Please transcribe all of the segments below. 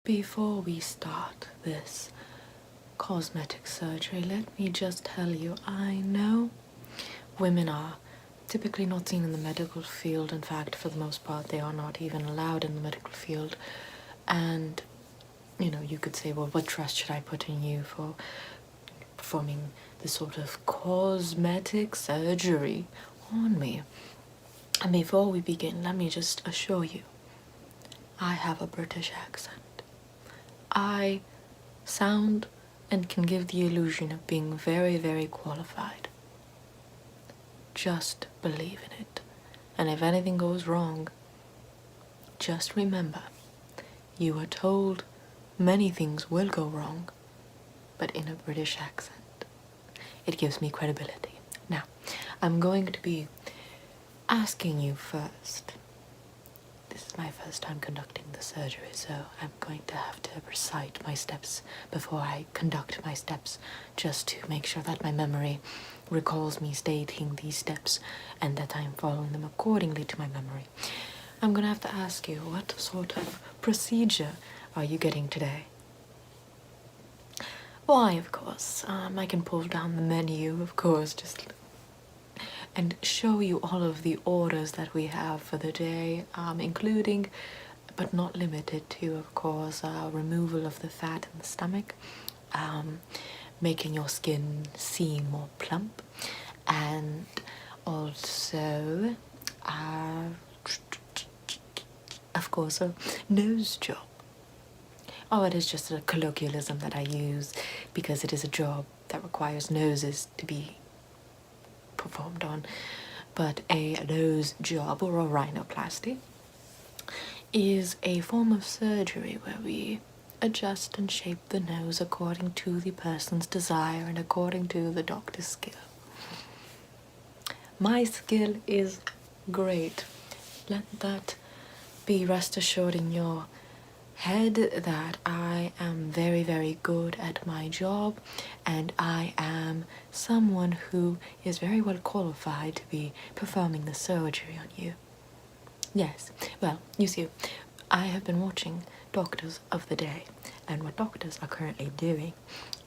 Before we start this cosmetic surgery, let me just tell you, I know women are typically not seen in the medical field. In fact, for the most part, they are not even allowed in the medical field. And, you know, you could say, well, what trust should I put in you for performing this sort of cosmetic surgery on me? And before we begin, let me just assure you, I have a British accent. I sound and can give the illusion of being very, very qualified. Just believe in it. And if anything goes wrong, just remember, you are told many things will go wrong, but in a British accent. It gives me credibility. Now, I'm going to be asking you first. This is my first time conducting the surgery, so I'm going to have to recite my steps before I conduct my steps, just to make sure that my memory recalls me stating these steps and that I'm following them accordingly to my memory. I'm going to have to ask you, what sort of procedure are you getting today? Why, of course, I can pull down the menu, of course, and show you all of the orders that we have for the day, including, but not limited to, of course, removal of the fat in the stomach, making your skin seem more plump, and also, of course, a nose job. Oh, it is just a colloquialism that I use because it is a job that requires noses to be performed on. But a nose job, or a rhinoplasty, is a form of surgery where we adjust and shape the nose according to the person's desire and according to the doctor's skill. My skill is great. Let that be rest assured in your head, that I am very, very good at my job, and I am someone who is very well qualified to be performing the surgery on you. Yes, well, you see, I have been watching Doctors of the Day, and what doctors are currently doing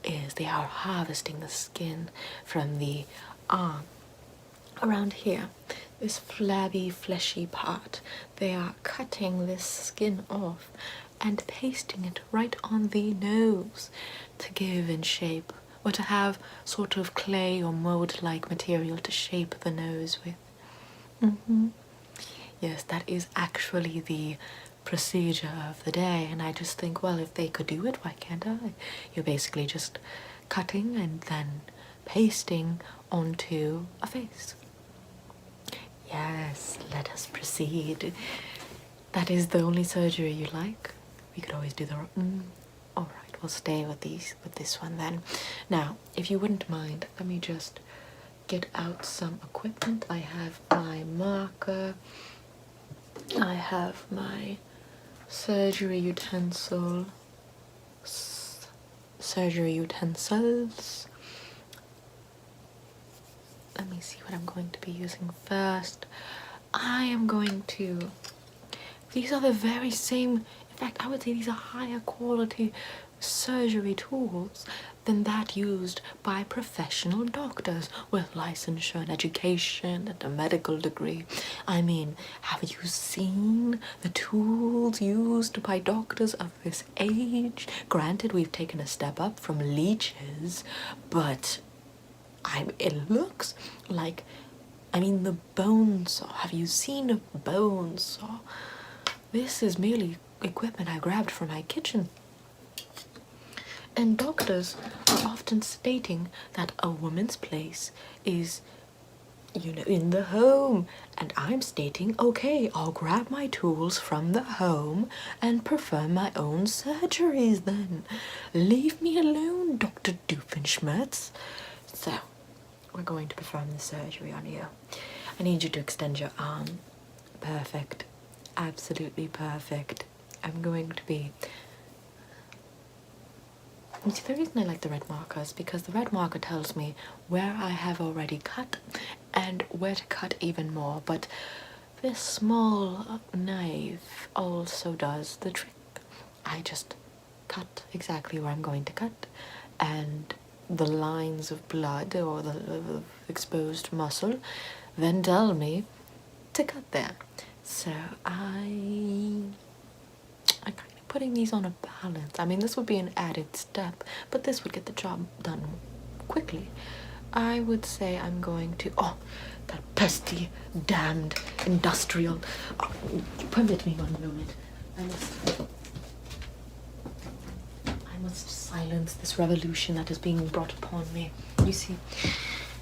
is they are harvesting the skin from the arm around here, this flabby, fleshy part. They are cutting this skin off and pasting it right on the nose to give and shape, or to have sort of clay or mold-like material to shape the nose with. Yes, that is actually the procedure of the day, and I just think, well, if they could do it, why can't I? You're basically just cutting and then pasting onto a face. Yes, let us proceed. That is the only surgery you like? We could always do the... Alright, we'll stay with this one then. Now, if you wouldn't mind, let me just get out some equipment. I have my marker. I have my surgery utensils. Let me see what I'm going to be using first. I am going to... These are the very same... In fact, I would say these are higher quality surgery tools than that used by professional doctors with licensure and education and a medical degree. I mean, have you seen the tools used by doctors of this age? Granted, we've taken a step up from leeches, but it looks like, I mean, the bone saw. Have you seen a bone saw? This is merely equipment I grabbed from my kitchen. And doctors are often stating that a woman's place is, you know, in the home. And I'm stating, okay, I'll grab my tools from the home and perform my own surgeries then. Leave me alone, Dr. Doofenshmirtz. So, we're going to perform the surgery on you. I need you to extend your arm. Perfect. Absolutely perfect. I'm going to be... You see, the reason I like the red marker is because the red marker tells me where I have already cut and where to cut even more, but this small knife also does the trick. I just cut exactly where I'm going to cut, and the lines of blood or the exposed muscle then tell me to cut there. So I'm kind of putting these on a balance. I mean, this would be an added step, but this would get the job done quickly. I would say I'm going to... Oh, that pesky, damned industrial... Oh, permit me 1 moment. I must silence this revolution that is being brought upon me. You see,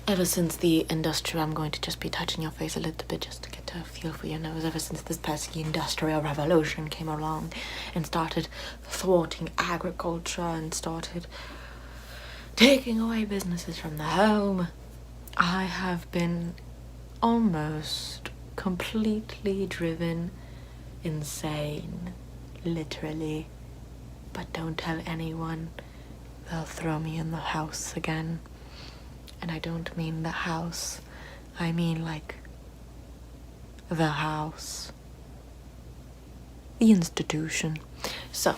ever since the industrial... I'm going to just be touching your face a little bit just to get a feel for your nose. Ever since this pesky industrial revolution came along and started thwarting agriculture and started taking away businesses from the home, I have been almost completely driven insane, literally. But don't tell anyone, they'll throw me in the house again. And I don't mean the house, I mean like the house, the institution. So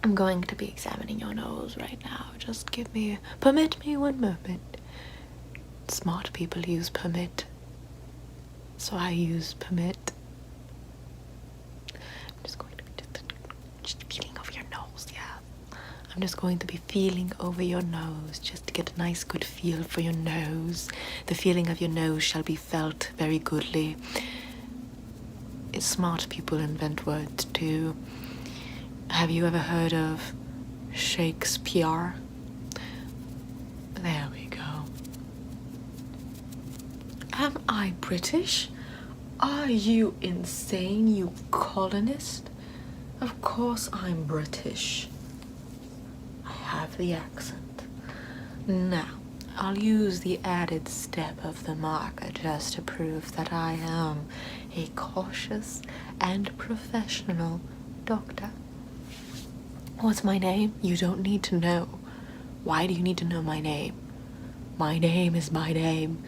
I'm going to be examining your nose right now. Just permit me 1 moment. Smart people use permit, so I use permit. I'm just going to be just feeling over your nose, yeah. I'm just going to be feeling over your nose just to get a nice good feel for your nose. The feeling of your nose shall be felt very goodly. Smart people invent words too. Have you ever heard of Shakespeare? There we go. Am I British? Are you insane, you colonist? Of course I'm British. I have the accent. Now, I'll use the added step of the marker just to prove that I am a cautious and professional doctor. What's my name? You don't need to know. Why do you need to know my name? My name is my name.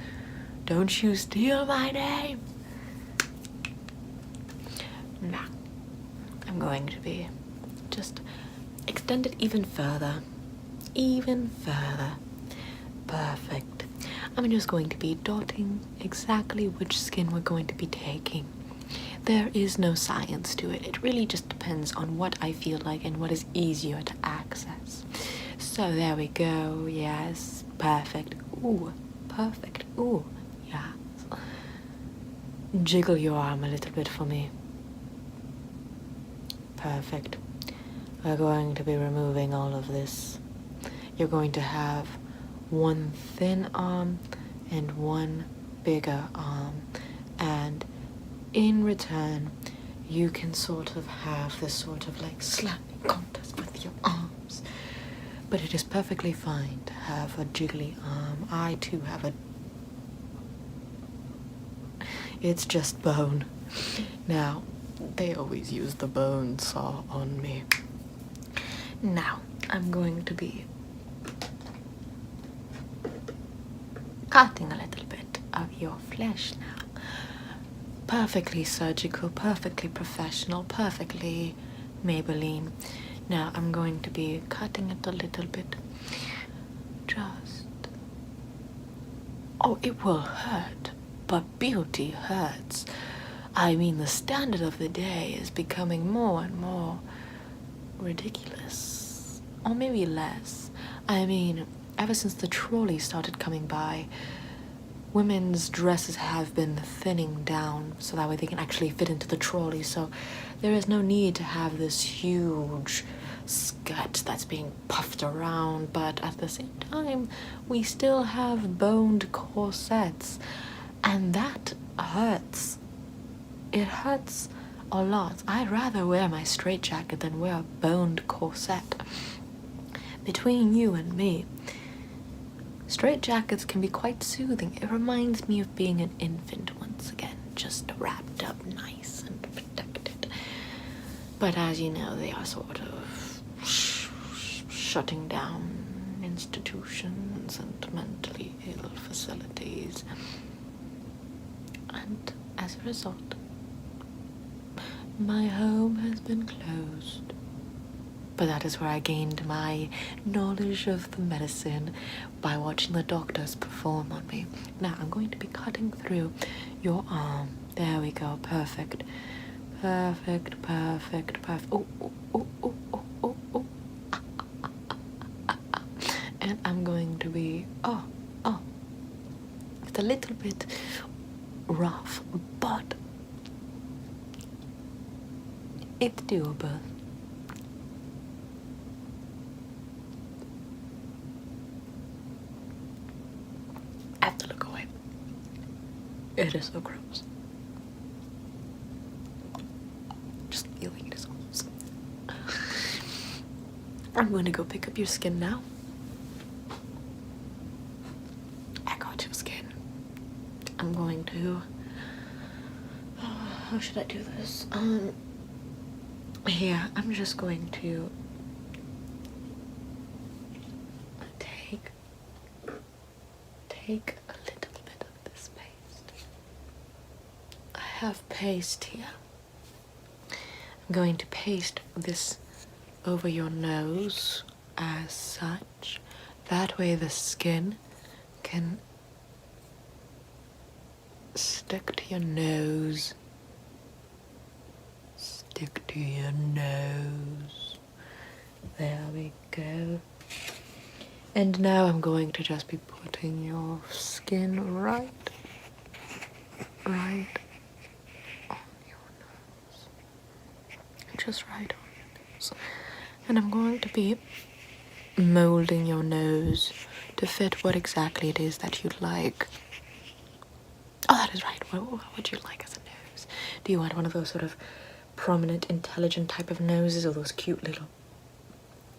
Don't you steal my name. Now, I'm going to be just extend it even further. Even further. Perfect. I'm just going to be dotting exactly which skin we're going to be taking. There is no science to it. It really just depends on what I feel like and what is easier to access. So there we go. Yes. Perfect. Ooh. Perfect. Ooh. Yeah. Jiggle your arm a little bit for me. Perfect. We're going to be removing all of this. You're going to have 1 thin arm and 1 bigger arm, and in return you can sort of have this sort of like slapping contest with your arms. But it is perfectly fine to have a jiggly arm. I too have a... It's just bone. Now, they always use the bone saw on me. Now, I'm going to be cutting a little bit of your flesh now. Perfectly surgical, perfectly professional, perfectly Maybelline. Now I'm going to be cutting it a little bit. Just... Oh, it will hurt, but beauty hurts. I mean, the standard of the day is becoming more and more ridiculous. Or maybe less. I mean, ever since the trolley started coming by, women's dresses have been thinning down so that way they can actually fit into the trolley. So there is no need to have this huge skirt that's being puffed around, but at the same time, we still have boned corsets, and that hurts. It hurts a lot. I'd rather wear my straitjacket than wear a boned corset. Between you and me, straitjackets can be quite soothing. It reminds me of being an infant once again, just wrapped up nice and protected. But as you know, they are sort of shutting down institutions and mentally ill facilities. And as a result, my home has been closed. But that is where I gained my knowledge of the medicine, by watching the doctors perform on me. Now I'm going to be cutting through your arm. There we go. Perfect. Perfect, perfect, perfect. Oh, oh, oh, oh, oh, oh, oh. And I'm going to be, oh, it's a little bit rough, but it's doable. I have to look away. It is so gross. Just feeling it is gross. I'm going to go pick up your skin now. I got your skin. I'm going to... how should I do this? Here, I'm just going to take a little bit of this paste. I have paste here. I'm going to paste this over your nose as such. That way the skin can stick to your nose. Stick to your nose. There we go. And now I'm going to just be putting your skin right on your nose. Just right on your nose. And I'm going to be molding your nose to fit what exactly it is that you'd like. Oh, that is right. What would you like as a nose? Do you want one of those sort of prominent, intelligent type of noses, or those cute little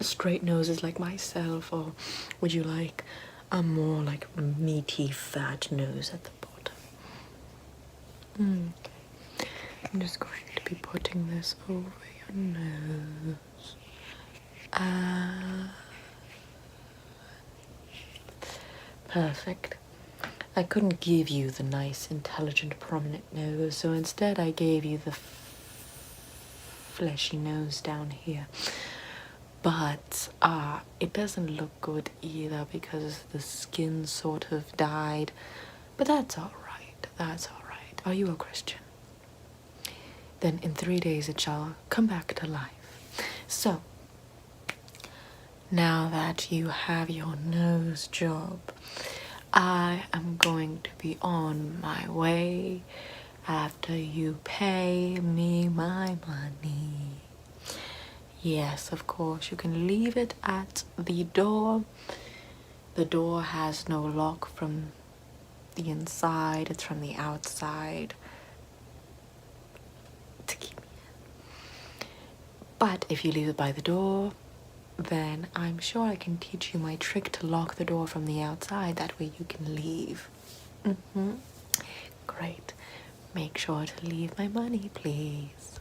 straight noses like myself, or would you like a more like meaty, fat nose at the bottom? I'm just going to be putting this over your nose. Perfect. I couldn't give you the nice, intelligent, prominent nose, so instead I gave you the fleshy nose down here. But it doesn't look good either because the skin sort of died. But that's all right. That's all right. Are you a Christian? Then in 3 days it shall come back to life. So, now that you have your nose job, I am going to be on my way after you pay me my money. Yes, of course, you can leave it at the door. The door has no lock from the inside, it's from the outside to keep me in. But if you leave it by the door, then I'm sure I can teach you my trick to lock the door from the outside. That way you can leave. Great. Make sure to leave my money, please.